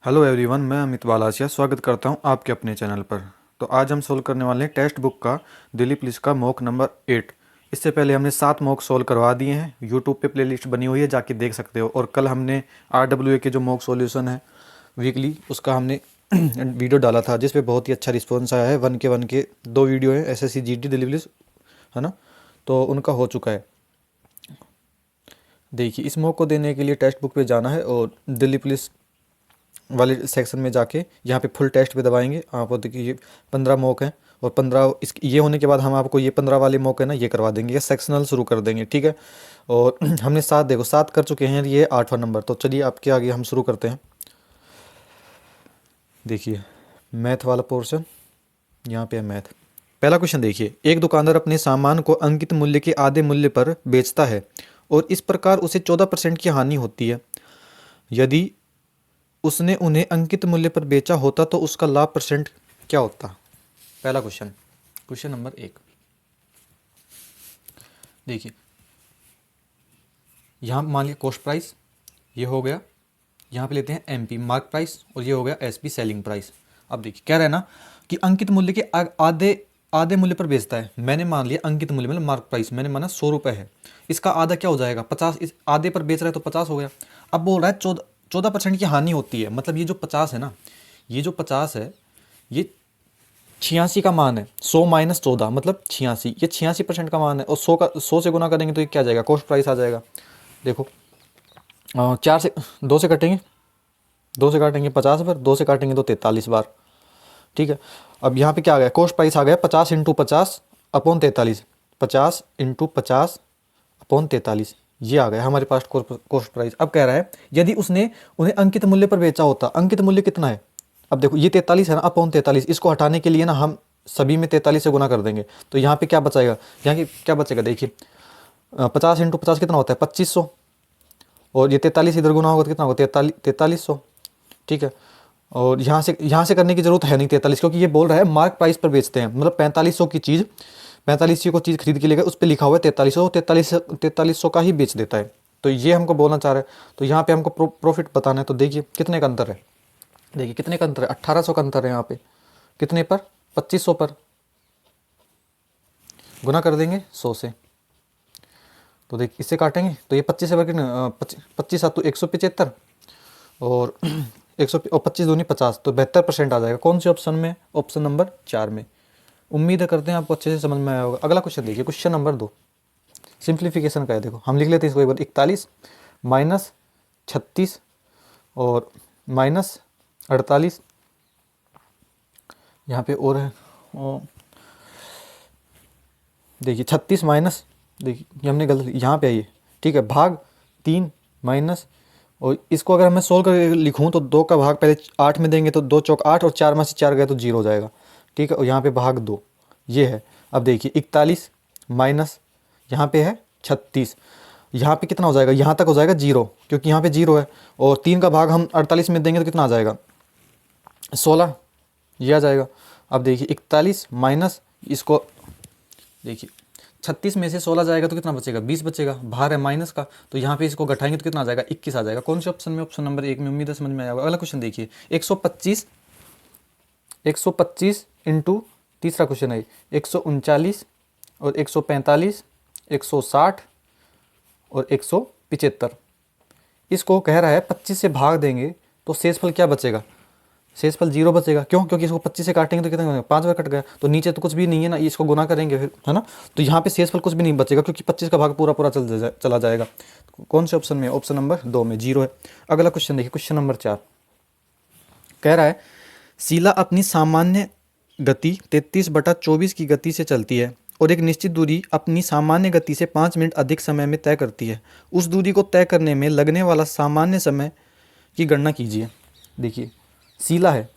Hello everyone, मैं अमित बालासिया स्वागत करता हूं आपके अपने चैनल पर। तो आज हम सोल्व करने वाले हैं टेक्स्ट बुक का दिल्ली पुलिस का मॉक नंबर 8। इससे पहले हमने 7 मॉक सोल्व करवा दिए हैं। यूट्यूब पे प्लेलिस्ट बनी हुई है, जाके देख सकते हो। और कल हमने RWA के जो मॉक सॉल्यूशन है वीकली, उसका हमने वीडियो डाला था, जिस पे बहुत ही अच्छा रिस्पॉन्स आया है। वन के 2 वीडियो हैं, SSC GD दिल्ली पुलिस, है ना। तो उनका हो चुका है। देखिए, इस मॉक को देने के लिए टेक्स्ट बुक पे जाना है और दिल्ली पुलिस वाले सेक्शन में जाके यहाँ पे फुल टेस्ट पे दबाएंगे। आप देखिए, ये 15 मॉक हैं और 15 इस ये होने के बाद हम आपको ये 15 वाले मॉक है ना, ये करवा देंगे। ये सेक्शनल शुरू कर देंगे, ठीक है। और हमने 7, देखो 7 कर चुके हैं, ये 8वां नंबर। तो चलिए आपके आगे हम शुरू करते हैं। देखिए, मैथ वाला पोर्शन यहाँ पे है। मैथ पहला क्वेश्चन देखिए, एक दुकानदार अपने सामान को अंकित मूल्य के आधे मूल्य पर बेचता है और इस प्रकार उसे 14% की हानि होती है। यदि उसने उन्हें अंकित मूल्य पर बेचा होता तो उसका लाभ परसेंट क्या होता। पहला क्वेश्चन, क्वेश्चन नंबर 1। देखिए, यहाँ मान लिया कॉस्ट प्राइस, ये हो गया। यहाँ पे लेते हैं MP मार्क प्राइस, और ये हो गया SP सेलिंग प्राइस। अब देखिए, कह रहा है ना कि अंकित मूल्य के आधे आधे मूल्य पर बेचता है। मैंने मान लिया अंकित मूल्य मतलब मार्क प्राइस मैंने माना 100 रुपये है। इसका आधा क्या हो जाएगा, 50। इस आधे पर बेच रहा है तो 50 हो गया। अब बोल रहा है 14% की हानि होती है। मतलब ये जो 50 है ना, ये जो 50 है, ये 86 का मान है। 100 माइनस 14 मतलब 86। ये 86% का मान है। और 100 से गुना करेंगे तो ये क्या आ जाएगा, कॉस्ट प्राइस आ जाएगा। देखो, 4 से 2 से कटेंगे, 2 से काटेंगे 50 बार, 2 से काटेंगे तो 43 बार, ठीक है। अब यहाँ पे क्या आ गया, कॉस्ट प्राइस आ गया 50 इंटू 50 अपॉन 43। 50 इंटू 50 अपॉन 43, ये आ गया हमारे पास कॉस्ट प्राइस। अब कह रहा है यदि उसने उन्हें अंकित मूल्य पर बेचा होता। अंकित मूल्य कितना है, अब देखो ये 43 है ना, अपॉन 43। इसको हटाने के लिए ना हम सभी में 43 से गुना कर देंगे। तो यहाँ पे क्या बचाएगा, यहाँ की क्या बचेगा, देखिए 50 इंटू 50 कितना होता है 2500, और ये 43 इधर गुना होगा तो कितना होगा 4300, ठीक है। और यहाँ से करने की जरूरत है नहीं 43, क्योंकि ये बोल रहा है मार्क प्राइस पर बेचते हैं। मतलब 4500 की चीज़, 4500 को चीज़ खरीद के लेगा, उस पर लिखा हुआ है 4300, 4300 का ही बेच देता है। तो ये हमको बोलना चाह रहा है। तो यहाँ पे हमको प्रॉफिट बताना है। तो देखिए कितने का अंतर है, देखिए कितने का अंतर है, 1800 का अंतर है। यहाँ पे कितने पर, 2500 पर। गुना कर देंगे 100 से, तो देख इससे काटेंगे तो ये 25 से पर कितने, 25 7 175, और 100 और 25 दूनी 50, तो 72% आ जाएगा। कौन से ऑप्शन में, ऑप्शन नंबर 4 में। उम्मीद करते हैं आपको अच्छे से समझ में आया होगा। अगला क्वेश्चन देखिए, क्वेश्चन नंबर 2 सिंप्लीफिकेशन का है। देखो हम लिख लेते हैं इसको एक बार। 41 माइनस 36 और माइनस 48, यहाँ पे और है। और देखिए 36 माइनस, देखिए ये हमने गलत यहाँ पे आइए, ठीक है, भाग 3 माइनस, और इसको अगर मैं सोल्व करके लिखूँ तो 2 का भाग पहले 8 में देंगे तो 2 चौक 8, और 4 में से 4 गए तो 0 हो जाएगा, ठीक है। और यहाँ पे भाग 2 ये है। अब देखिए 41 माइनस यहाँ पे है 36, यहाँ पे कितना हो जाएगा, यहाँ तक हो जाएगा 0, क्योंकि यहाँ पे 0 है। और 3 का भाग हम 48 में देंगे तो कितना आ जाएगा 16, ये आ जाएगा। अब देखिए 41 माइनस, इसको देखिए 36 में से 16 जाएगा तो कितना बचेगा, 20 बचेगा। भार है माइनस का, तो यहाँ पे इसको घटाएंगे तो कितना आ जाएगा 21 आ जाएगा। कौन से ऑप्शन में, ऑप्शन नंबर 1 में। उम्मीद है समझ में आया होगा। अगला क्वेश्चन देखिए, 125 इंटू, तीसरा क्वेश्चन है 139 और 145, 160 और 175। इसको कह रहा है 25 से भाग देंगे तो शेषफल क्या बचेगा, शेषफल 0 बचेगा। क्यों, क्योंकि इसको 25 से काटेंगे तो कितना, 5 बार कट गया, तो नीचे तो कुछ भी नहीं है ना, इसको गुना करेंगे फिर, है ना। तो यहाँ पे शेषफल कुछ भी नहीं बचेगा, क्योंकि 25 का भाग पूरा पूरा चला जाएगा। कौन से ऑप्शन में, ऑप्शन नंबर 2 में 0 है। अगला क्वेश्चन देखिए, क्वेश्चन नंबर 4 कह रहा है शीला अपनी सामान्य गति 33/24 की गति से चलती है और एक निश्चित दूरी अपनी सामान्य गति से 5 मिनट अधिक समय में तय करती है। उस दूरी को तय करने में लगने वाला सामान्य समय की गणना कीजिए। देखिए शीला है,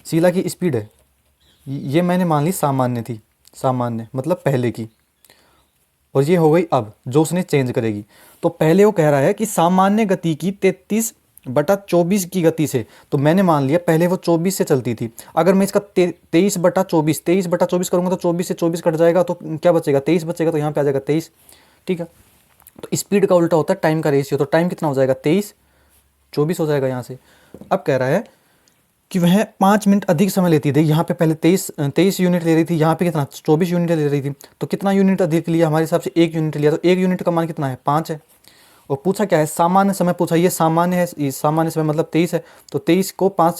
शीला की स्पीड है, ये मैंने मान ली सामान्य थी, सामान्य मतलब पहले की, और ये हो गई अब जो उसने चेंज करेगी। तो पहले वो कह रहा है कि सामान्य गति की 33/24 की गति से, तो मैंने मान लिया पहले वो 24 से चलती थी। अगर मैं इसका 23/24 करूँगा तो 24 से 24 कट जाएगा, तो क्या बचेगा 23 बचेगा, तो यहाँ पे आ जाएगा 23, ठीक है। तो स्पीड का उल्टा होता है टाइम का रेशियो, तो टाइम कितना हो जाएगा 23 24 हो जाएगा यहाँ से। अब कह रहा है कि वह 5 मिनट अधिक समय लेती थी, यहाँ पे पहले 23 यूनिट ले रही थी, यहाँ पे कितना 24 यूनिट ले रही थी, तो कितना यूनिट अधिक लिया, हमारे हिसाब से 1 यूनिट लिया, तो 1 यूनिट का मान कितना है 5 है। और पूछा क्या है, सामान्य समय पूछा, ये सामान्य है, ये सामान्य समय मतलब 23 है, तो 23 को 5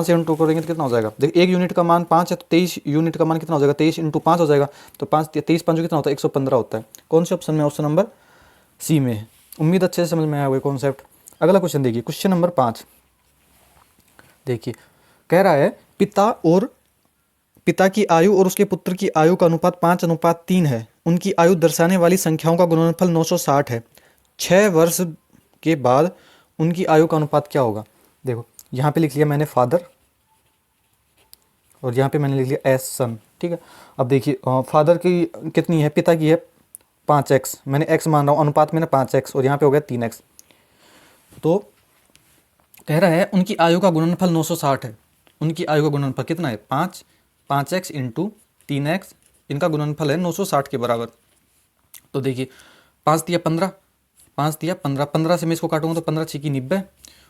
से इंटू करेंगे तो कितना हो जाएगा, देखिए 1 यूनिट का मान 5 है, तो 23 यूनिट का मान कितना हो जाएगा, 23 इंटू 5 हो जाएगा, तो 23 5 कितना होता है 115 होता है। कौन से ऑप्शन में, ऑप्शन नंबर सी में है। उम्मीद अच्छे से समझ में आया हुआ कॉन्सेप्ट। अगला क्वेश्चन देखिए, क्वेश्चन नंबर 5 देखिए, कह रहा है पिता की आयु और उसके पुत्र की आयु का अनुपात 5:3 है। उनकी आयु दर्शाने वाली संख्याओं का गुणनफल 960 है। 6 वर्ष के बाद उनकी आयु का अनुपात क्या होगा। देखो यहाँ पे लिख लिया मैंने फादर और यहाँ पे मैंने लिख लिया एस सन, ठीक है। अब देखिए फादर की कितनी है, पिता की है 5x, मैंने x मान रहा हूँ, अनुपात में ना 5x, और यहाँ पे हो गया 3x। तो कह रहा है उनकी आयु का गुणनफल 960 है। उनकी आयु का गुणनफल कितना है 5x इंटू 3x, इनका गुणनफल है 960 के बराबर। तो देखिए 5 दिया 15, 5 दिया 15, 15 से मैं इसको काटूंगा तो 15 6 की 90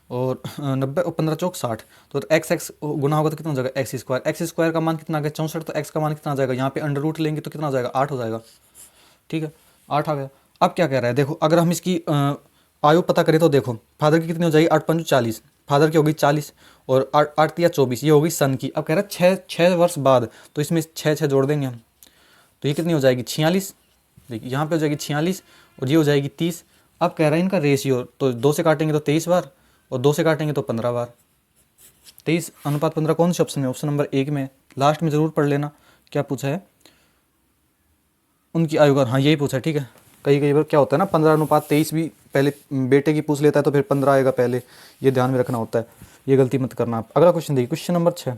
और 90 और 15 चौक 60, तो x गुना होगा तो कितना हो जाएगा x स्क्वायर का मान कितना आ गया 64, तो x का मान कितना आ जाएगा, यहाँ पे अंडर रूट लेंगे तो कितना हो जाएगा 8 हो जाएगा, ठीक है 8 आ गया। अब क्या कह रहा है, देखो अगर हम इसकी आयु पता करें तो देखो फादर की कितनी हो जाएगी 8 5 40, फादर की होगी 40 और 8 या 24, ये होगी सन की। अब कह रहा है 6 वर्ष बाद, तो इसमें 6 जोड़ देंगे हम, तो ये कितनी हो जाएगी 46, देखिए यहाँ पे हो जाएगी 46 और ये हो जाएगी 30। अब कह रहा है इनका रेशियो, तो 2 से काटेंगे तो 23 बार और 2 से काटेंगे तो 15 बार, 23:15 कौन से ऑप्शन में, ऑप्शन नंबर 1 में। लास्ट में ज़रूर पढ़ लेना क्या पूछा है, उनकी आयु का, हाँ यही पूछा है, ठीक है। कई बार क्या होता है ना 15:23 भी पहले बेटे की पूछ लेता है तो फिर 15 आएगा पहले, ये ध्यान में रखना होता है, ये गलती मत करना आप। अगला क्वेश्चन देखिए, क्वेश्चन नंबर 6,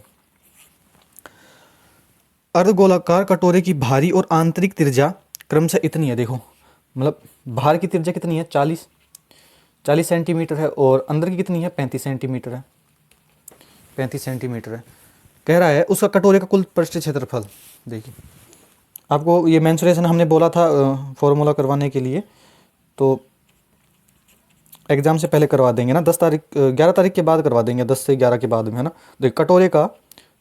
अर्धगोलाकार कटोरे की बाहरी और आंतरिक त्रिज्या क्रमशः इतनी है। देखो मतलब बाहर की त्रिज्या कितनी है 40 सेंटीमीटर है और अंदर की कितनी है 35 सेंटीमीटर है, 35 सेंटीमीटर है। कह रहा है उसका कटोरे का कुल पृष्ठ क्षेत्रफल। देखिए आपको ये मेंसुरेशन हमने बोला था फॉर्मूला करवाने के लिए, तो एग्ज़ाम से पहले करवा देंगे ना, 11 तारीख के बाद करवा देंगे, 10 से 11 के बाद में, है ना। देखिए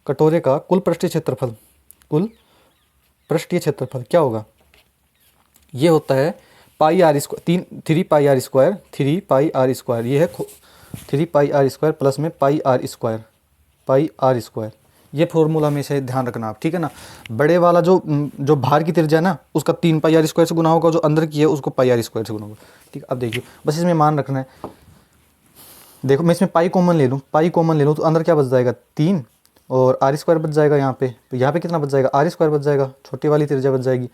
कटोरे का कुल पृष्ठीय क्षेत्रफल क्या होगा, ये होता है pi r square, 3 pi r square, 3 pi r square, ये है 3 पाई आर स्क्वायर प्लस में पाई आर स्क्वायर, ये फॉर्मूला में से ध्यान रखना आप, ठीक है ना। बड़े वाला जो बाहर की त्रिज्या है ना उसका 3 पाई आर स्क्वायर से गुना होगा, जो अंदर की है उसको पाई आर स्क्वायर से गुना होगा, ठीक है। अब देखिए बस इसमें मान रखना है, देखो मैं इसमें पाई कॉमन ले लूँ तो अंदर क्या बच जाएगा 3 और आर स्क्वायर बच जाएगा यहाँ पे, तो यहाँ पे कितना बच जाएगा आर स्क्वायर बच जाएगा, छोटी वाली त्रिज्या बच जाएगी,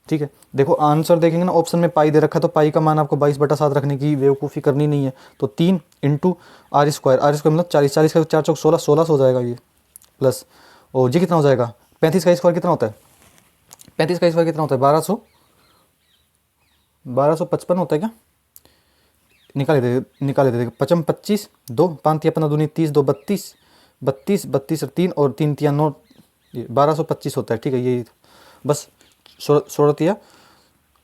ठीक है। देखो आंसर देखेंगे ना, ऑप्शन में पाई दे रखा है तो पाई का मान आपको 22/7 रखने की बेवकूफ़ी करनी नहीं है, तो 3 इंटू आर स्क्वायर मतलब 40 का 4 चौक 16 हो जाएगा ये, प्लस और ये कितना हो जाएगा 35 का स्क्वायर कितना होता है, 35 का स्क्वायर कितना होता है 1255 होता है क्या, निकाले थे 55 25 2 5 या 15 दूनी 30 2 32 32 32 और 3 और 3 तिया 9, 1225 होता है, ठीक है। ये बस 16 या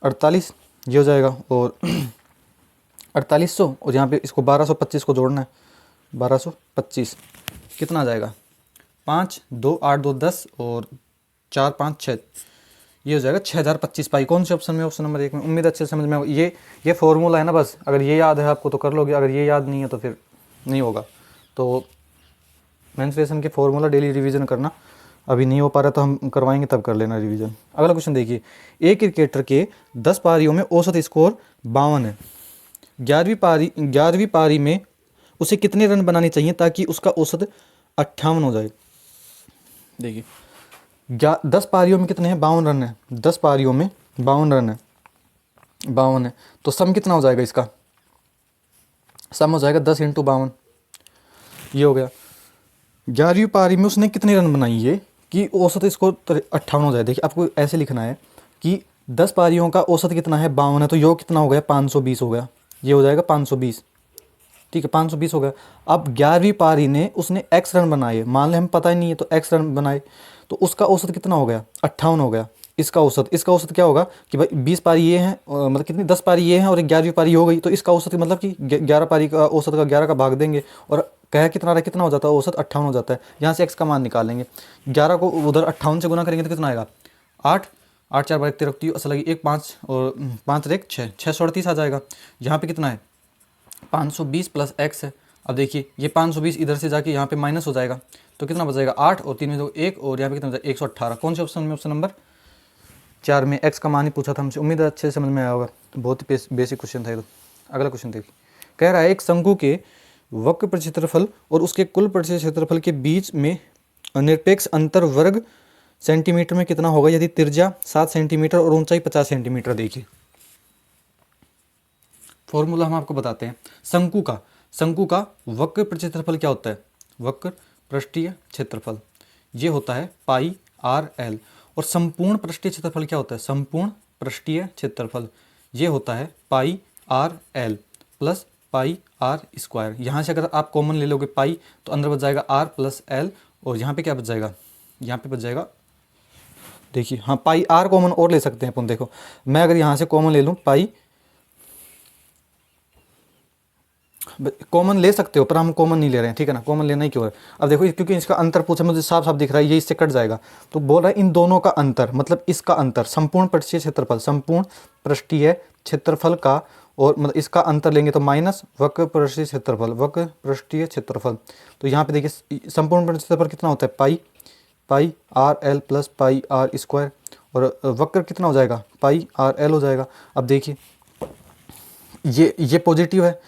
48 ये हो जाएगा और 4800 और यहाँ पे इसको 1225 को जोड़ना है, 1225 कितना आ जाएगा 5 2 8 2 10 और 4 5 6, ये हो जाएगा 6025 पाई। कौन से ऑप्शन में, ऑप्शन नंबर 1 में। उम्मीद अच्छे से समझ में, ये फॉर्मूला है ना, बस अगर ये याद है आपको तो कर लोगे, अगर ये याद नहीं है तो फिर नहीं होगा। तो मेंस्ट्रुएशन के फॉर्मूला डेली रिवीजन करना, अभी नहीं हो पा रहा तो हम करवाएंगे तब कर लेना रिवीजन। अगला क्वेश्चन देखिए, एक क्रिकेटर के 10 पारियों में औसत स्कोर 52 है। 11वीं पारी में उसे कितने रन बनाने चाहिए ताकि उसका औसत 58 हो जाए। देखिए 10 पारियों में कितने हैं 52 रन है, 10 पारियों में 52 रन है, 52 है, तो सम कितना हो जाएगा, इसका सम हो जाएगा 10 इंटू 52, ये हो गया। 11वीं पारी में उसने कितने रन बनाई है कि औसत स्कोर 58 हो जाए। देखिए आपको ऐसे लिखना है कि 10 पारियों का औसत कितना है 52 है, तो योग कितना हो गया 520 हो गया, ये हो जाएगा 520, ठीक है 520 हो गया। अब 11वीं पारी ने उसने x रन बनाए, मान लें हम पता ही नहीं है तो x रन बनाए, तो उसका औसत कितना हो गया 58 हो गया, इसका औसत क्या होगा कि भाई 20 पारी ये हैं, मतलब कितनी 10 पारी ये हैं और 11वीं पारी हो गई, तो इसका औसत मतलब कि 11 पारी का औसत का 11 का भाग देंगे और कह कितना रहा, कितना हो जाता है औसत 58 हो जाता है। यहाँ से x का मान निकालेंगे, 11 को उधर 58 से गुना करेंगे तो कितना आएगा 8, 8 4 बार 13 रखती है असल लगी 1 5 और 5 रेख 6, 638 आ जाएगा। यहाँ पे कितना है 520 प्लस x है। अब देखिए ये 520 इधर से जाके यहाँ पे माइनस हो जाएगा, तो कितना बचेगा 8 और 3 में तो 1 और यहाँ पे कितना बचेगा 118। कौन से ऑप्शन में, ऑप्शन नंबर 4 में। x का मान ही पूछा था हमसे, उम्मीद है अच्छे से समझ में आया होगा, बहुत ही बेसिक क्वेश्चन था ये तो। अगला क्वेश्चन देखिए, कह रहा है एक शंकु के वक्र परिक्षेत्रफल और उसके कुल परिक्षेत्रफल के बीच में निरपेक्ष अंतर वर्ग सेंटीमीटर में कितना होगा यदि त्रिज्या 7 सेंटीमीटर और ऊंचाई 50 सेंटीमीटर। देखिए फॉर्मूला हम आपको बताते हैं। शंकु का वक्र परिक्षेत्रफल क्या होता है, वक्र पृष्ठीय क्षेत्रफल, ये होता है पाई आर एल। और संपूर्ण पृष्ठीय क्षेत्रफल क्या होता है, संपूर्ण पृष्ठीय क्षेत्रफल, ये होता है pi r l plus pi r square. यहाँ से अगर आप कॉमन ले लोगे पाई तो अंदर बच जाएगा आर प्लस एल, और यहाँ पे क्या बच जाएगा, यहाँ पे बच जाएगा, देखिए हाँ पाई आर कॉमन और ले सकते हैं अपन। देखो मैं अगर यहाँ से कॉमन ले लूँ पाई, कॉमन ले सकते हो पर हम कॉमन नहीं ले रहे हैं, ठीक है ना, कॉमन लेना ही क्यों है। अब देखो क्योंकि इसका अंतर पूछा मुझे, साफ साफ दिख रहा है ये इससे कट जाएगा, तो बोल रहा है इन दोनों का अंतर, मतलब इसका अंतर संपूर्ण पृष्ठीय क्षेत्रफल, संपूर्ण पृष्ठीय क्षेत्रफल का, और मतलब इसका अंतर लेंगे तो माइनस वक्र पृष्ठीय क्षेत्रफल, वक्र पृष्ठीय क्षेत्रफल। तो यहाँ पे देखिए संपूर्ण पृष्ठीय क्षेत्रफल कितना होता है pi r l plus pi r square, और वक्र कितना हो जाएगा पाई आर एल हो जाएगा। अब देखिए ये पॉजिटिव है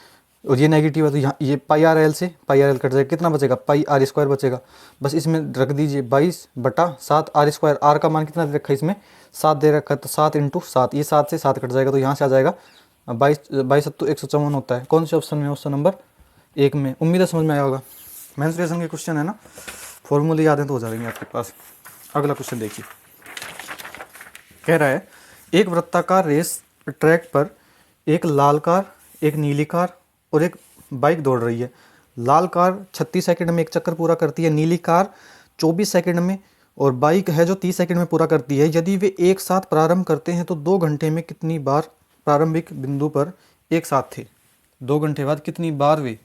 और ये नेगेटिव है, तो यहाँ ये पाई आर एल से पाई आर एल कट जाएगा, कितना बचेगा पाई आर स्क्वायर बचेगा। बस इसमें रख दीजिए 22/7 आर स्क्वायर। आर का मान कितना दे रखा है इसमें 7 दे रखा है, तो 7 × 7, ये 7 से 7 कट जाएगा, तो यहाँ से आ जाएगा 22×7 154 होता है। कौन से ऑप्शन में, ऑप्शन नंबर 1 में। उम्मीद है समझ में आया होगा। मेंसुरेशन के क्वेश्चन है ना, फॉर्मूले याद है तो हो जाएंगे आपके पास। अगला क्वेश्चन देखिए, कह रहा है एक वृत्ताकार रेस ट्रैक पर एक लाल कार, एक नीली कार और एक बाइक दौड़ रही है। लाल कार 36 सेकंड में एक चक्कर पूरा करती है, नीली कार 24 सेकंड में, और बाइक है जो 30 सेकंड में पूरा करती है। यदि वे एक साथ प्रारंभ करते हैं तो 2 घंटे में कितनी बार प्रारंभिक बिंदु पर एक साथ थे, 2 घंटे बाद कितनी बार वे,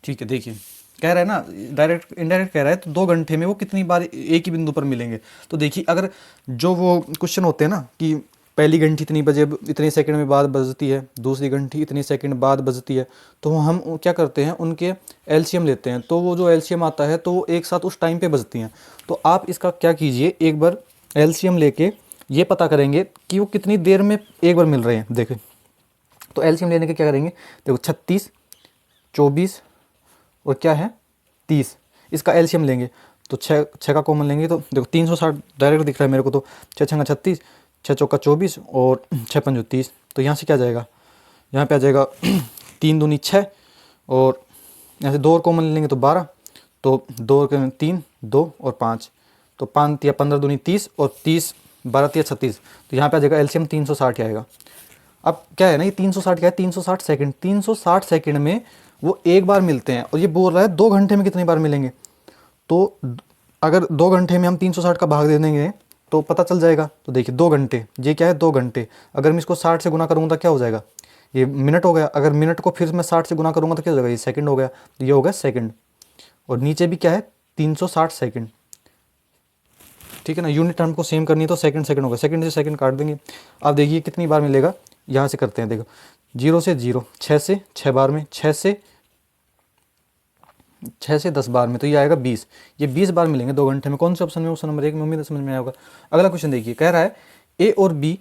ठीक है। देखिए कह रहा है ना, डायरेक्ट इनडायरेक्ट कह रहा है, तो 2 घंटे में वो कितनी बार एक ही बिंदु पर मिलेंगे। तो देखिए अगर जो वो क्वेश्चन होते हैं ना कि पहली घंटी इतनी बजे इतने सेकंड में बाद बजती है, दूसरी घंटी इतने सेकंड बाद बजती है, तो हम क्या करते हैं उनके एलसीएम लेते हैं, तो वो जो एलसीएम आता है तो वो एक साथ उस टाइम पे बजती हैं। तो आप इसका क्या कीजिए, एक बार एलसीएम लेके ये पता करेंगे कि वो कितनी देर में एक बार मिल रहे हैं। देखिए तो एलसीएम लेने के क्या करेंगे, देखो 36, 24 और क्या है 30, इसका एलसीएम लेंगे तो 6 का कॉमन लेंगे, तो देखो 360 डायरेक्ट दिख रहा है मेरे को, तो 6 छंगा 36, 6 चौका 24 और 6 पंजो 30। तो यहाँ से क्या जाएगा, यहाँ पे आ जाएगा 3 दूनी 6, और यहाँ से 2 और कॉमन लेंगे तो 12, तो 2 और 3 2 और 5, तो 5 या 15 दूनी 30 और 30 12 या 36, तो यहाँ पे आ जाएगा एलसीएम 360 आएगा। अब क्या है ना, ये 360 क्या है, 360 सेकंड, 360 सेकंड में वो एक बार मिलते हैं, और ये बोल रहा है 2 घंटे में कितनी बार मिलेंगे। तो अगर 2 घंटे में हम 360 का भाग दे देंगे तो पता चल जाएगा। तो देखिए 2 घंटे, ये क्या है 2 घंटे, अगर मैं इसको 60 से गुना करूँगा तो क्या हो जाएगा, ये मिनट हो गया। अगर मिनट को फिर मैं 60 से गुना करूँगा तो क्या हो जाएगा, ये सेकंड हो गया, तो ये हो गया सेकंड। और नीचे भी क्या है 360 सेकंड, ठीक है ना। यूनिट टर्म को सेम करनी है तो सेकंड सेकंड होगा, सेकंड से सेकंड काट देंगे। अब देखिए कितनी बार मिलेगा, यहाँ से करते हैं, देखो 0 से 0, 6 से 6 बार में, 6 से 10 बार में, तो ये आएगा 20, ये 20 बार मिलेंगे 2 घंटे में। कौन से ऑप्शन में, ऑप्शन नंबर 1 में। उम्मीद है समझ में आया होगा। अगला क्वेश्चन देखिए, कह रहा है ए और बी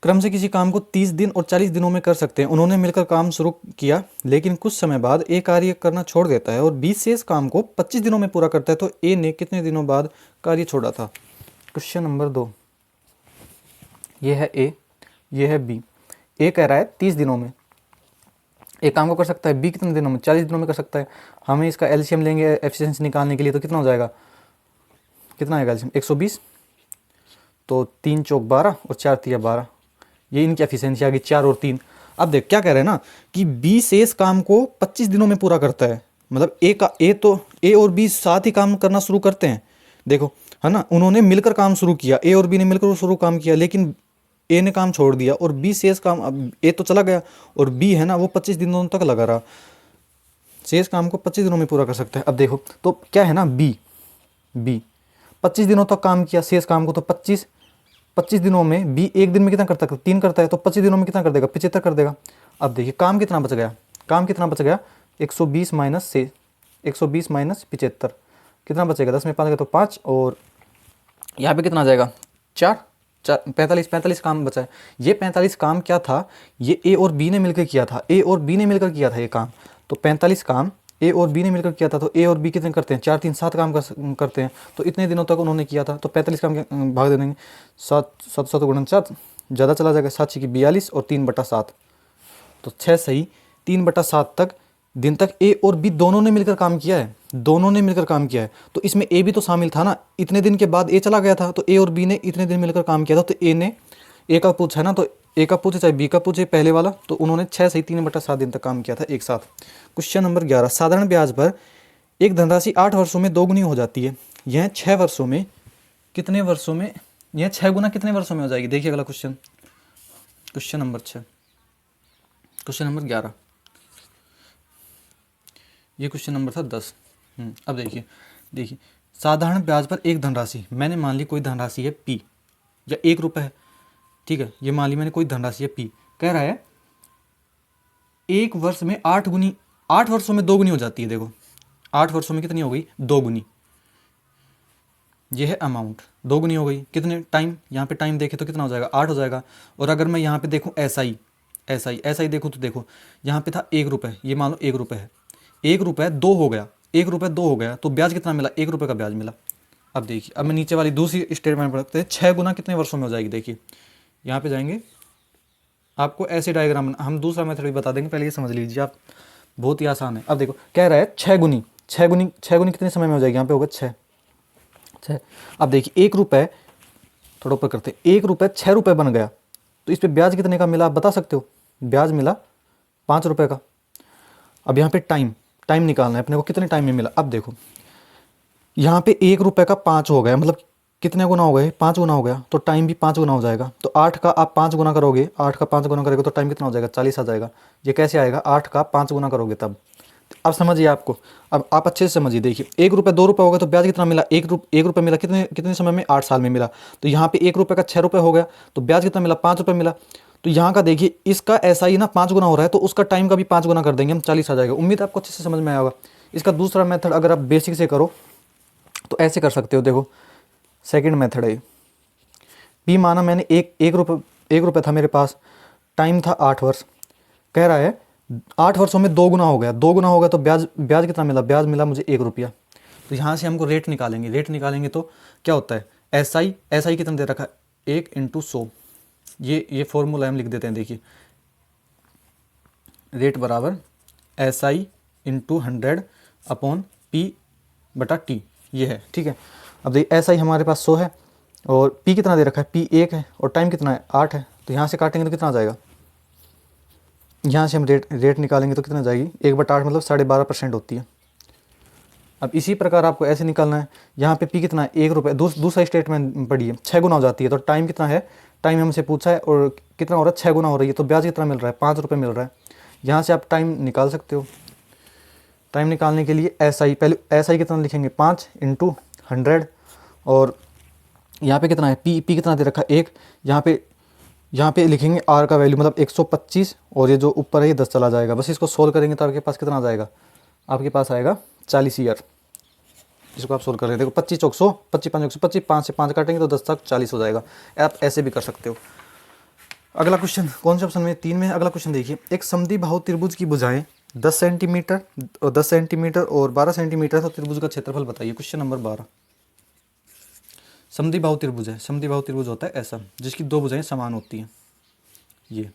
क्रम से किसी काम को 30 दिन और 40 दिनों में कर सकते हैं। उन्होंने मिलकर काम शुरू किया, लेकिन कुछ समय बाद ए कार्य करना छोड़ देता है और बी शेष काम को 25 दिनों में पूरा करता है, तो ए ने कितने दिनों बाद कार्य छोड़ा था। क्वेश्चन नंबर 2, ये है ए, ये है बी। ए कह रहा है 30 दिनों में एक काम को कर सकता है, बी कितने दिनों में, 40 दिनों में कर सकता है। हमें इसका एलसीएम लेंगे एफिशिएंसी निकालने के लिए, तो कितना हो जाएगा, कितना आएगा एलसीएम 120, तो 3 चौक 12 और 4 तिया 12, ये इनकी एफिशिएंसी आ गई 4 और 3। अब देख क्या कह रहे हैं ना कि बी शेष काम को 25 दिनों में पूरा करता है, मतलब ए और बी साथ ही काम करना शुरू करते हैं। देखो है ना, उन्होंने मिलकर काम शुरू किया, ए और बी ने मिलकर शुरू काम किया, लेकिन ए ने काम छोड़ दिया और बी शेष काम, अब ए तो चला गया और बी है ना वो 25 दिनों तक लगा रहा, शेष काम को 25 दिनों में पूरा कर सकता है। अब देखो तो क्या है ना, बी 25 दिनों तक काम किया शेष काम को, तो 25 दिनों में बी एक दिन में कितना करता है, 3 करता है, तो 25 दिनों में कितना कर देगा, 75 कर देगा। अब देखिए काम कितना बच गया, 120 माइनस से 120 माइनस 75 कितना बचेगा, 10 में 5 गया तो 5, और यहाँ पे कितना आ जाएगा 4 45 काम बचा है। ये 45 काम क्या था, ये ए और बी ने मिलकर किया था, ये काम, तो 45 काम ए और बी ने मिलकर किया था, तो ए और बी कितने करते हैं, 4 3 7 काम करते हैं, तो इतने दिनों तक उन्होंने किया था, तो 45 काम के भाग दे देंगे, 7 गुणन 7 ज़्यादा चला जाएगा, 7 की 42 और 3/7, तो 6 सही 3/7 तक दिन तक ए और बी दोनों ने मिलकर काम किया है, तो इसमें ए भी तो शामिल था ना, इतने दिन के बाद ए चला गया था, तो ए और बी ने इतने दिन मिलकर काम किया था, तो ए का पूछा है ना, तो ए का पूछे चाहे बी का पूछे पहले वाला, तो उन्होंने 6 सही 3/7 दिन तक काम किया था एक साथ। क्वेश्चन नंबर 11, साधारण ब्याज पर एक धनराशि 8 वर्षों में 2 गुनी हो जाती है, यह 6 वर्षों में कितने वर्षों में, यह 6 गुना कितने वर्षों में हो जाएगी। देखिए अगला क्वेश्चन नंबर 6, क्वेश्चन नंबर 11, ये क्वेश्चन नंबर था 10। अब देखिए साधारण ब्याज पर एक धनराशि, मैंने मान ली कोई धनराशि है पी या 1 रुपये है, ठीक है, ये मान ली मैंने कोई धनराशि है पी, कह रहा है 1 वर्ष में 8 वर्षों में 2 गुनी हो जाती है। देखो 8 वर्षों में कितनी हो गई, 2 गुनी, ये है अमाउंट, 2 गुनी हो गई, कितने टाइम, यहाँ पे टाइम देखे तो कितना हो जाएगा, 8 हो जाएगा। और अगर मैं यहाँ पे देखूँ ऐसा ही देखूँ, तो देखो यहाँ पे था 1 रुपये, ये मान लो 1 रुपये है, 1 रुपये 2 हो गया, 1 रुपये 2 हो गया, तो ब्याज कितना मिला, 1 रुपये का ब्याज मिला। अब देखिए, अब मैं नीचे वाली दूसरी स्टेटमेंट पढ़ते हैं, 6 गुना कितने वर्षों में हो जाएगी। देखिए यहाँ पे जाएंगे, आपको ऐसे डायग्राम, हम दूसरा मेथड भी बता देंगे, पहले ये समझ लीजिए आप, बहुत ही आसान है। अब देखो कह रहा है 6 गुनी कितने समय में हो जाएगी, यहाँ पे होगा 6। अब देखिए 1 रुपये, थोड़ा ऊपर करते हैं, 1 रुपये 6 रुपये बन गया, तो इस पर ब्याज कितने का मिला आप बता सकते हो, ब्याज मिला 5 रुपये का। अब यहाँ पे टाइम निकालना है अपने को, कितने टाइम में मिला। अब देखो यहाँ पे 1 रुपये का 5 हो गया, मतलब कितने गुना हो गए, 5 गुना हो गया, तो टाइम भी 5 गुना हो जाएगा। तो 8 का आप 5 गुना करोगे, 8 का 5 गुना करोगे तो टाइम कितना हो जाएगा, 40 आ जाएगा। ये कैसे आएगा, 8 का 5 गुना करोगे तब। अब समझिए आपको, अब आप अच्छे से समझिए। देखिए 1 रुपये 2 रुपये हो गया, तो ब्याज कितना मिला, 1 रुपये मिला, कितने समय में, 8 साल में मिला। तो यहाँ पे 1 रुपये का 6 रुपये हो गया, तो ब्याज कितना मिला, 5 रुपये मिला। तो यहाँ का देखिए, इसका ऐसा ही ना 5 गुना हो रहा है, तो उसका टाइम का भी 5 गुना कर देंगे हम, 40 आ जाएगा। उम्मीद आपको अच्छे से समझ में आया होगा। इसका दूसरा मेथड अगर आप बेसिक से करो तो ऐसे कर सकते हो। देखो सेकंड मेथड है, पी माना मैंने एक रुपये था मेरे पास, टाइम था 8 वर्ष, कह रहा है 8 वर्षों में 2 गुना हो गया, तो ब्याज कितना मिला, ब्याज मिला मुझे 1 रुपया। तो यहाँ से हमको रेट निकालेंगे तो क्या होता है, SI कितना दे रखा है, 1 × 100, ये फॉर्मूला हम लिख देते हैं। देखिए रेट बराबर SI × 100 अपॉन P/T, ये है, ठीक है। अब देखिए SI हमारे पास 100 है और P कितना दे रखा है, P 1 है और टाइम कितना है, 8 है। तो यहाँ से काटेंगे तो कितना आ जाएगा, यहाँ से हम रेट निकालेंगे तो कितना जाएगी, 1/8 मतलब 12.5% होती है। अब इसी प्रकार आपको ऐसे निकालना है, यहाँ पे P कितना है, 1 रुपये, दूसरा स्टेटमेंट पढ़िए, 6 गुना हो जाती है। तो टाइम कितना है, टाइम हमसे पूछा है और कितना हो रहा है, 6 गुना हो रही है, तो ब्याज कितना मिल रहा है, 5 रुपये मिल रहा है। यहाँ से आप टाइम निकाल सकते हो। टाइम निकालने के लिए पहले SI कितना लिखेंगे, 5 × 100 और यहाँ पे कितना है, P कितना दे रखा है, 1। यहाँ पे लिखेंगे R का वैल्यू मतलब 125 और ये जो ऊपर है ये 10 चला जाएगा। बस इसको सोल्व करेंगे तो आपके पास कितना आ जाएगा, आपके पास आएगा 40 ईयर। इसको आप सोल्व कर रहे हैं, देखो 25 चौक 100, 25 5 125, 5 से 5 काटेंगे तो 10 तक 40 हो जाएगा। आप ऐसे भी कर सकते हो। अगला क्वेश्चन कौन से ऑप्शन में, 3 में। अगला क्वेश्चन देखिए, एक समद्विबाहु त्रिभुज की भुजाएं 10 सेंटीमीटर और 12 सेंटीमीटर, तो त्रिभुज का क्षेत्रफल बताइए। क्वेश्चन नंबर 12, समद्विबाहु त्रिभुज है। समद्विबाहु त्रिभुज होता है ऐसा जिसकी 2 भुजाएं समान होती हैं, ये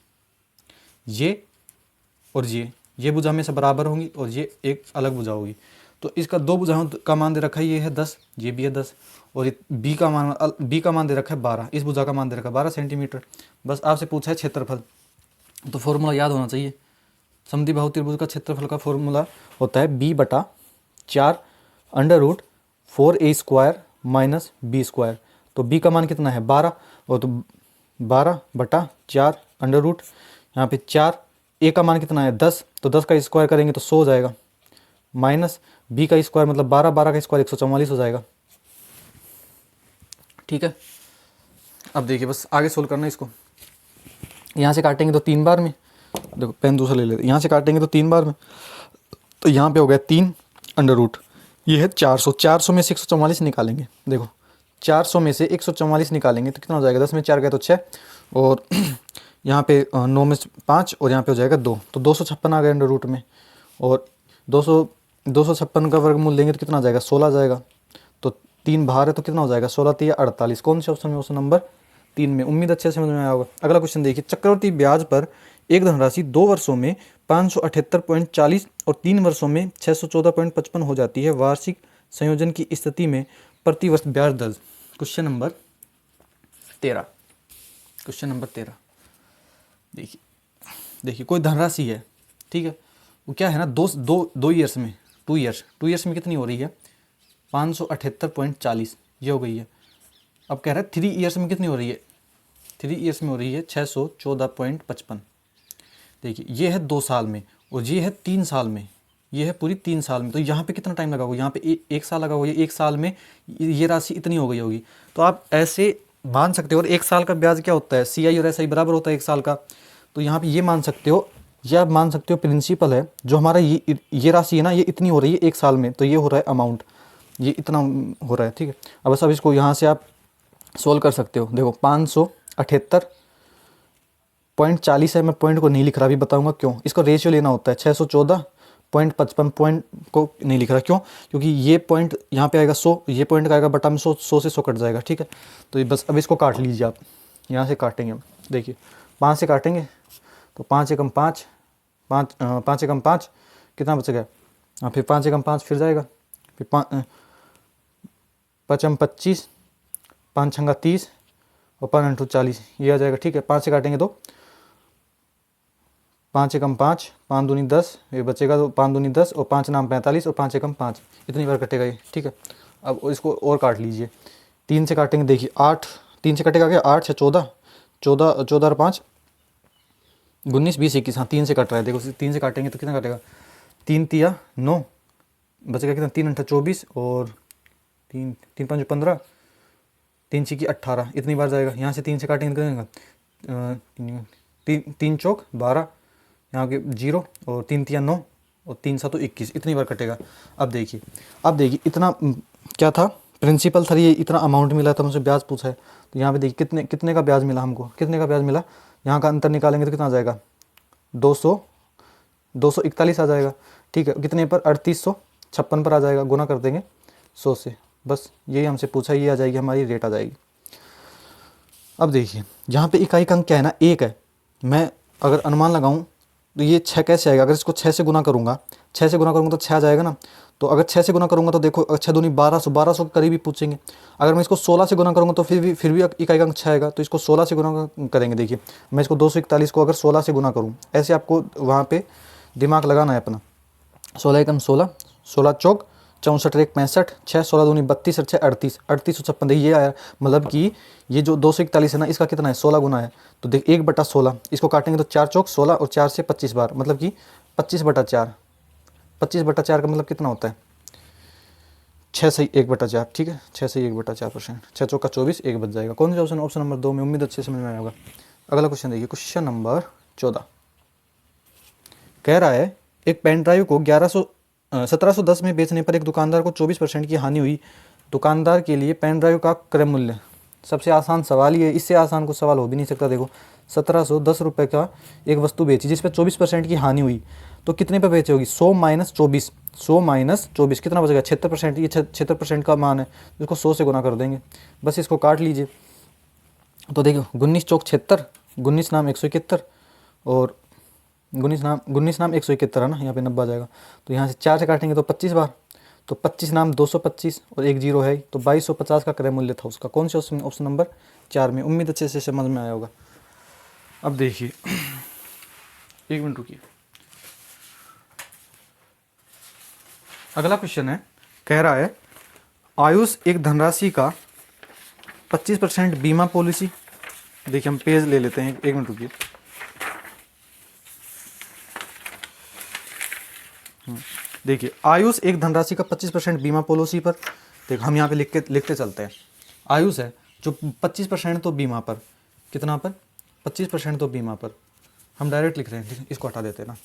और ये भुजा हमेशा बराबर होंगी और ये एक अलग भुजा होगी। तो इसका 2 भुजाओं का मान दे रखा है, ये है 10, ये भी है 10 और ये बी का मान दे रखा है 12, इस भुजा का मान दे रखा है 12 सेंटीमीटर। बस आपसे पूछा है क्षेत्रफल, तो फॉर्मूला याद होना चाहिए। समद्विबाहु त्रिभुज का क्षेत्रफल का फॉर्मूला होता है B/4 √4a² minus B square. तो बी का मान कितना है 12, और तो 12/4 अंडर रूट, यहाँ पे 4, ए का मान कितना है 10, तो 10 का स्क्वायर करेंगे तो 100 हो जाएगा, माइनस बी का स्क्वायर मतलब 12, 12 का स्क्वायर 144 हो जाएगा। ठीक है, अब देखिए बस आगे सोल्व करना है इसको। यहाँ से काटेंगे तो 3 बार में, देखो पेन दूसरा ले लेते, यहाँ से काटेंगे तो 3 बार में, तो यहाँ पे हो गया 3 अंडर रूट, ये है 400, 400 में से 144 निकालेंगे, देखो 400 में से 144 निकालेंगे तो कितना हो जाएगा, 10 में 4 गए तो 6, और यहाँ पे 9 में 5, और यहाँ पे हो जाएगा 2, तो 256 आ गया अंडर रूट में, और 256 का वर्गमूल लेंगे तो कितना आ जाएगा 16 आ जाएगा, तो 3 बाहर है तो कितना हो जाएगा 16 3 48, कौन से ऑप्शन में, ऑप्शन नंबर 3 में। उम्मीद अच्छे से समझ में आया होगा। अगला क्वेश्चन देखिए, चक्रवृद्धि ब्याज पर एक धनराशि 2 वर्षों में 578.40 और 3 वर्षों में 614.55 हो जाती है, वार्षिक संयोजन की स्थिति में प्रति वर्ष ब्याज दर। क्वेश्चन नंबर 13, क्वेश्चन नंबर 13 देखिए कोई धनराशि है, ठीक है, वो क्या है ना, दो ईयर्स में, 2 ईयर्स में कितनी हो रही है 578.40, ये हो गई है। अब कह रहा है 3 ईयर्स में कितनी हो रही है, 3 ईयर्स में हो रही है 614.55। देखिए ये है 2 साल में, और ये है 3 साल में, ये है पूरी 3 साल में, तो यहाँ पे कितना टाइम लगा होगा, यहाँ पे 1 साल लगा होगा, 1 साल में ये राशि इतनी हो गई होगी। तो आप ऐसे मान सकते हो, और 1 साल का ब्याज क्या होता है, CI और SI बराबर होता है 1 साल का, तो यहाँ पे ये मान सकते हो, या आप मान सकते हो प्रिंसिपल है जो हमारा ये राशि है ना, ये इतनी हो रही है 1 साल में, तो ये हो रहा है अमाउंट, ये इतना हो रहा है। ठीक है, अब बस अब इसको यहाँ से आप सोल्व कर सकते हो। देखो 578.40 है, मैं पॉइंट को नहीं लिख रहा, अभी बताऊंगा क्यों। इसको रेशियो लेना होता है, 614.55 पॉइंट को नहीं लिख रहा, क्यों, क्योंकि ये पॉइंट यहाँ पे आएगा 100, ये पॉइंट का आएगा बटा में 100 से 100 कट जाएगा। ठीक है, तो ये बस अब इसको काट लीजिए आप, यहाँ से काटेंगे हम, देखिए 5 से काटेंगे तो 5 एकम 5, 5 एकम 5 कितना बचेगा, फिर 5 एकम 5 फिर जाएगा, फिर 5 एकम 25, 5 छंगा 30 और 5 अंठू 40, ये आ जाएगा। ठीक है, 5 से काटेंगे तो 5 एकम 5, 5 दूनी 10, ये बचेगा तो 5 दूनी 10 और 5 नाम 45 और 5 एकम 5, इतनी बार कटेगा ये। ठीक है, अब इसको और काट लीजिए, 3 से काटेंगे, देखिए 8, 3 से कटेगा क्या, 8 से 14, 14 और 5 19 20 21, हाँ 3 से कट रहा है, देखो 3 से काटेंगे तो कितना कटेगा, 3 तिया 9, बचेगा कितना, 3 अंठा 24 और 3 3 5 15, 3 छिकी 18, इतनी बार जाएगा। यहाँ से 3 से काटेंगे कितना, 3 चौक 12, यहाँ के 0 और 3 तिया 9 और 3 7 21, इतनी बार कटेगा। अब देखिए इतना क्या था, प्रिंसिपल था, ये इतना अमाउंट मिला था, मुझसे ब्याज पूछा है, तो यहाँ पे देखिए कितने का ब्याज मिला हमको, कितने का ब्याज मिला, यहाँ का अंतर निकालेंगे तो कितना आ जाएगा, 241 आ जाएगा। ठीक है, कितने पर, 3856 पर आ जाएगा, गुना कर देंगे 100 से, बस यही हमसे पूछा, ये आ जाएगी हमारी रेट आ जाएगी। अब देखिए यहाँ पे इकाई का अंक क्या है ना, 1 है, मैं अगर अनुमान लगाऊं तो ये 6 कैसे आएगा, अगर इसको 6 से गुना करूँगा, 6 से गुना करूँगा तो 6 आ जाएगा ना, तो अगर 6 से गुना करूँगा तो देखो 6 दूनी 1200, 1200 के करीब ही पूछेंगे। अगर मैं इसको 16 से गुना करूँगा तो फिर भी इकाई का अंक 6 आएगा, तो इसको 16 से गुना करेंगे। देखिए मैं इसको 241 को अगर 16 से गुना करूँ, ऐसे आपको वहाँ पे दिमाग लगाना है अपना, 16 एकम 16, 16 चौक 64 एक 65, 6 16 दूनी 32 और 6 38, 3856, देखिए ये आया, मतलब कि ये जो 241 है ना, इसका कितना है 16 गुना है, तो देख 1/16, इसको काटेंगे तो 4 चौक 16 और 4 से 25 बार, मतलब कि 25/4, 25/4 का मतलब कितना होता है, 6 सही 1/4। ठीक है, 6 सही 1/4%, 6 चौक का 24, 1 बच जाएगा। कौन सा ऑप्शन, ऑप्शन नंबर 2 में। उम्मीद अच्छे समझ में आया होगा। अगला क्वेश्चन देखिए, क्वेश्चन नंबर 14 कह रहा है, एक पेन ड्राइव को 1710 में बेचने पर एक दुकानदार को 24% की हानि हुई। दुकानदार के लिए पेन ड्राइव का क्रय मूल्य, सबसे आसान सवाल ही है, इससे आसान कुछ सवाल हो भी नहीं सकता। देखो 1710 रुपये का एक वस्तु बेची जिस पर 24% की हानि हुई, तो कितने पे बेची होगी, 100 माइनस 24, 100 माइनस 24 कितना बचेगा, 76%, ये 76% का मान है, इसको 100 से गुना कर देंगे, बस इसको काट लीजिए। तो देखो 19 चौक 76, 19 नाम 171 और 19 नाम 171 है ना, यहाँ पे 90 आ जाएगा, तो यहाँ से 4 से काटेंगे तो 25 बार, तो 25 नाम 225 और एक 0 है, तो 2250 का क्रय मूल्य था उसका। कौन से ऑप्शन, ऑप्शन नंबर 4 में। उम्मीद अच्छे से समझ में आया होगा। अब देखिए 1 मिनट रुकिए, अगला क्वेश्चन है, कह रहा है आयुष एक धनराशि का 25% बीमा पॉलिसी। देखिए हम पेज ले लेते हैं, एक मिनट रुकिए। देखिए आयुष एक धनराशि का 25% बीमा पॉलिसी पर, देखो हम यहाँ पे लिखते चलते हैं। आयुष है जो 25% तो बीमा पर, कितना पर? 25% तो बीमा पर। हम डायरेक्ट लिख रहे हैं, इसको हटा देते हैं ना।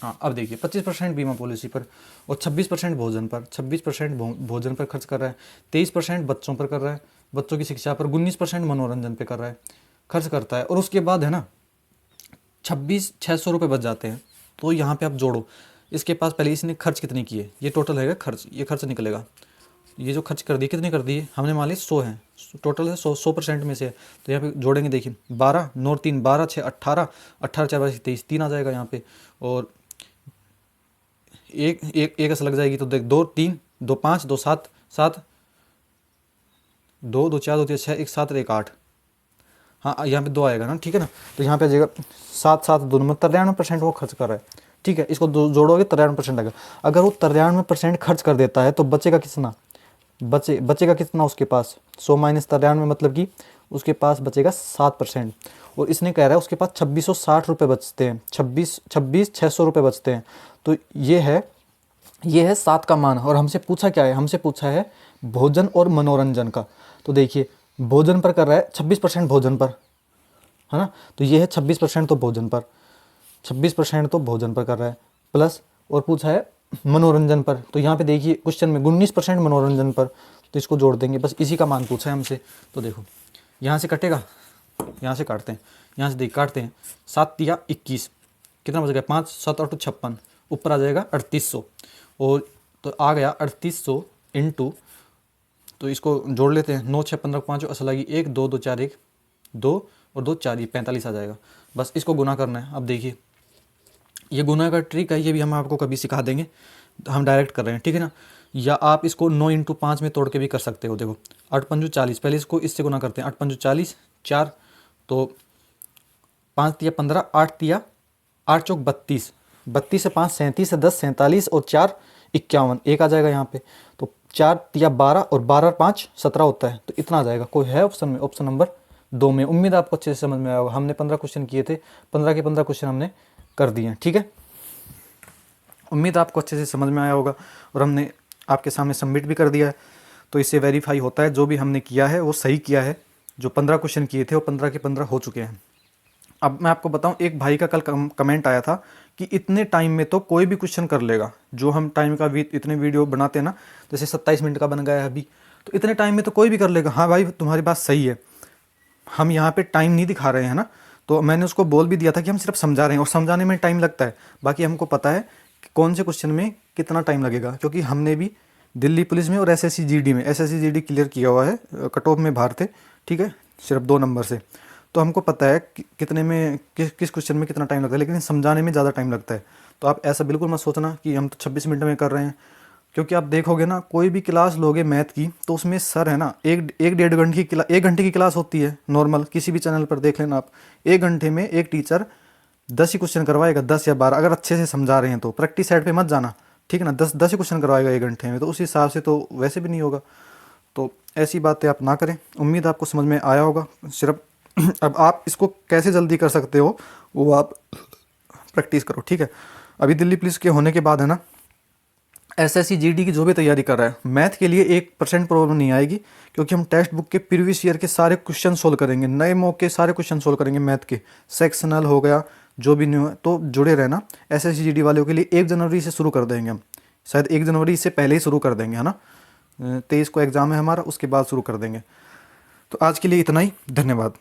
हाँ अब देखिए 25% बीमा पॉलिसी पर और 26% भोजन पर, 26% भोजन पर खर्च कर रहा है, 23% बच्चों पर कर रहा है, बच्चों की शिक्षा पर, 19% मनोरंजन पे कर रहा है, खर्च करता है। और उसके बाद है ना 26,600 रुपये बच जाते हैं। तो यहाँ पे आप जोड़ो, इसके पास पहले इसने खर्च कितने किए, ये टोटल है खर्च, ये खर्च निकलेगा। ये जो खर्च कर दिए कितने कर दिए हमने, मान ली 100 है, टोटल है 100% में से है। तो यहाँ पे जोड़ेंगे, देखिए 12 9 3 12 6 18 18 4 23 3 आ जाएगा यहाँ पे। और एक ऐसा लग जाएगी तो देख 2 3 2 5 2 7 7 2 2 4 2 3 6 1 7 1 8। हाँ यहाँ पे 2 आएगा ना, ठीक है ना। तो यहाँ पे आ जाएगा 7 7 2 में 93% वो खर्च कर रहा है, ठीक है। इसको जोड़ोगे 93% आएगा। अगर वो 93% खर्च कर देता है तो बचेगा कितना, बचेगा कितना उसके पास? 100 माइनस 93 मतलब कि उसके पास बचेगा 7%। और इसने कह रहा है उसके पास 2660 रुपये बचते हैं, 26,600 रुपये बचते हैं। तो ये है 7 का मान। और हमसे पूछा क्या है, हमसे पूछा है भोजन और मनोरंजन का। तो देखिए भोजन पर कर रहा है 26% भोजन पर, है ना। तो ये है 26% तो भोजन पर, 26% तो भोजन पर कर रहा है, प्लस और पूछा है मनोरंजन पर। तो यहाँ पे देखिए क्वेश्चन में 19% मनोरंजन पर, तो इसको जोड़ देंगे, बस इसी का मान पूछा है हमसे। तो देखो यहाँ से कटेगा, यहाँ से काटते हैं, यहाँ से देख काटते हैं, 7 या 21 कितना बच गया, 5 7 8 56, ऊपर आ जाएगा 3800। और तो आ गया 3800 इंटू, तो इसको जोड़ लेते हैं, 9 6 15 5 असल आएगी 1 2 2 4 1 2 और 2 4 ये 45 आ जाएगा। बस इसको गुना करना है। अब देखिए ये गुना का ट्रिक है, ये भी हम आपको कभी सिखा देंगे, हम डायरेक्ट कर रहे हैं, ठीक है ना। या आप इसको 9 इंटू 5 में तोड़ के भी कर सकते हो। देखो 8 पंजू 40, पहले इसको इससे गुना करते हैं, 8 पंजू 40 4, तो 5 तिया 15, 8 तिया 8 चौक 32, 32 से 5 37 से 10 47 और 4 51, एक आ जाएगा यहाँ पे। तो 4 तिया 12 और 12 और 5 17 होता है, तो इतना आ जाएगा। कोई है ऑप्शन में? ऑप्शन नंबर 2 में। उम्मीद आपको अच्छे से समझ में आया होगा। हमने 15 क्वेश्चन किए थे, 15 के 15 क्वेश्चन हमने कर दिए हैं, ठीक है। उम्मीद आपको अच्छे से समझ में आया होगा और हमने आपके सामने सबमिट भी कर दिया है। तो इससे वेरीफाई होता है जो भी हमने किया है वो सही किया है। जो 15 क्वेश्चन किए थे वो 15 के 15 हो चुके हैं। अब मैं आपको बताऊं, एक भाई का कल कमेंट आया था कि इतने टाइम में तो कोई भी क्वेश्चन कर लेगा। जो हम टाइम का इतने वीडियो बनाते हैं ना, जैसे 27 मिनट का बन गया है अभी, तो इतने टाइम में तो कोई भी कर लेगा। हाँ भाई तुम्हारी बात सही है, हम यहाँ पे टाइम नहीं दिखा रहे हैं ना। तो मैंने उसको बोल भी दिया था कि हम सिर्फ समझा रहे हैं और समझाने में टाइम लगता है, बाकी हमको पता है कि कौन से क्वेश्चन में कितना टाइम लगेगा। क्योंकि हमने भी दिल्ली पुलिस में और एसएससी जीडी में, एसएससी जीडी क्लियर किया हुआ है, कट ऑफ में बाहर थे, ठीक है, सिर्फ 2 नंबर से। तो हमको पता है कि कितने में किस क्वेश्चन में कितना टाइम लगता है, लेकिन समझाने में ज़्यादा टाइम लगता है। तो आप ऐसा बिल्कुल मत सोचना कि हम तो 26 मिनट में कर रहे हैं। क्योंकि आप देखोगे ना, कोई भी क्लास लोगे मैथ की तो उसमें सर है ना, एक डेढ़ घंटे की क्लास, 1 घंटे की क्लास होती है नॉर्मल, किसी भी चैनल पर देख लेना आप। 1 घंटे में एक टीचर 10 ही क्वेश्चन करवाएगा, 10 या 12, अगर अच्छे से समझा रहे हैं तो। प्रैक्टिस साइड पे मत जाना, ठीक है ना। 10 ही क्वेश्चन करवाएगा 1 घंटे में, तो उस हिसाब से तो वैसे भी नहीं होगा। तो ऐसी बातें आप ना करें। उम्मीद आपको समझ में आया होगा। सिर्फ अब आप इसको कैसे जल्दी कर सकते हो वो आप प्रैक्टिस करो, ठीक है। अभी दिल्ली पुलिस के होने के बाद है ना, एसएससी जीडी की जो भी तैयारी कर रहा है, मैथ के लिए 1% प्रॉब्लम नहीं आएगी। क्योंकि हम टेक्स्ट बुक के प्रीवियस ईयर के सारे क्वेश्चन सोल्व करेंगे, नए मौके सारे क्वेश्चन सोल्व करेंगे मैथ के, सेक्शनल हो गया जो भी न्यू है। तो जुड़े रहना। एसएससी जीडी वालों के लिए 1 जनवरी से शुरू कर देंगे हम, शायद 1 जनवरी से पहले ही शुरू कर देंगे, है ना। 23 को एग्ज़ाम है हमारा, उसके बाद शुरू कर देंगे। तो आज के लिए इतना ही, धन्यवाद।